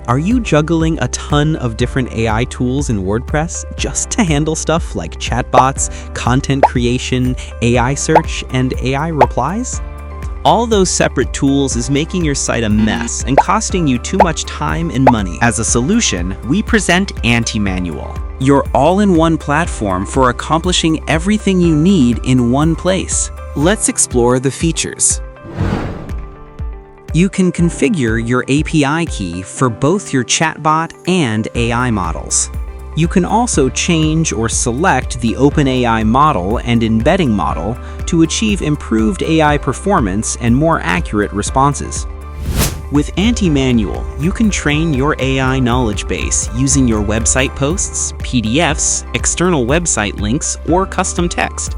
Are you juggling a ton of different AI tools in WordPress just to handle stuff like chatbots, content creation, AI search, and AI replies? All those separate tools is making your site a mess and costing you too much time and money. As a solution, we present Antimanual, your all-in-one platform for accomplishing everything you need in one place. Let's explore the features. You can configure your API key for both your chatbot and AI models. You can also change or select the OpenAI model and embedding model to achieve improved AI performance and more accurate responses. With Antimanual, you can train your AI knowledge base using your website posts, PDFs, external website links, or custom text.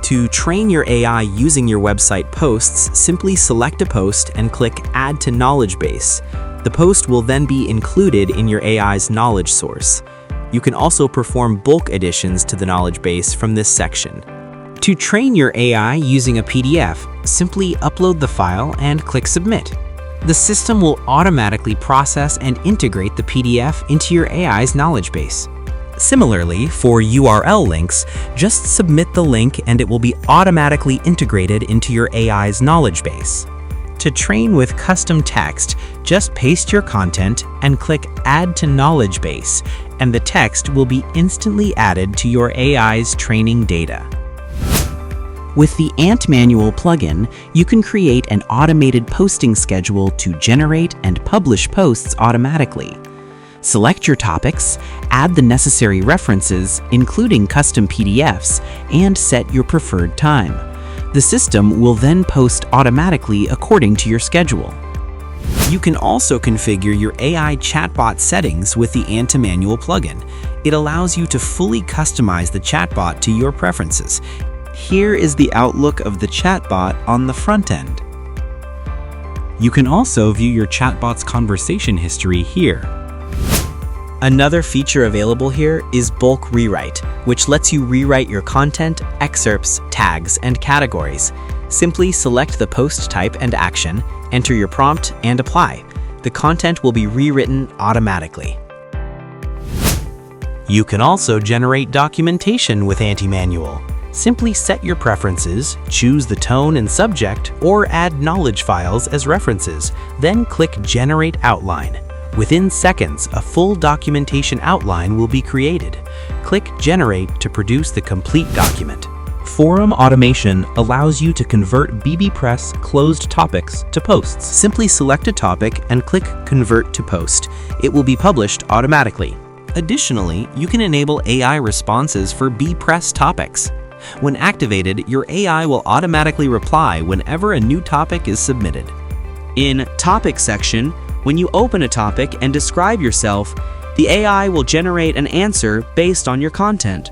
To train your AI using your website posts, simply select a post and click Add to Knowledge Base. The post will then be included in your AI's knowledge source. You can also perform bulk additions to the knowledge base from this section. To train your AI using a PDF, simply upload the file and click Submit. The system will automatically process and integrate the PDF into your AI's knowledge base. Similarly, for URL links, just submit the link and it will be automatically integrated into your AI's knowledge base. To train with custom text, just paste your content and click Add to Knowledge Base, and the text will be instantly added to your AI's training data. With the Antimanual plugin, you can create an automated posting schedule to generate and publish posts automatically. Select your topics, add the necessary references, including custom PDFs, and set your preferred time. The system will then post automatically according to your schedule. You can also configure your AI chatbot settings with the Antimanual plugin. It allows you to fully customize the chatbot to your preferences. Here is the outlook of the chatbot on the front end. You can also view your chatbot's conversation history here. Another feature available here is bulk rewrite, which lets you rewrite your content, excerpts, tags, and categories. Simply select the post type and action, enter your prompt, and apply. The content will be rewritten automatically. You can also generate documentation with Antimanual. Simply set your preferences, choose the tone and subject, or add knowledge files as references, then click Generate Outline. Within seconds, a full documentation outline will be created. Click Generate to produce the complete document. Forum automation allows you to convert bbPress closed topics to posts. Simply select a topic and click Convert to Post. It will be published automatically. Additionally, you can enable AI responses for bbPress topics. When activated, your AI will automatically reply whenever a new topic is submitted. In Topic section, when you open a topic and describe yourself, the AI will generate an answer based on your content.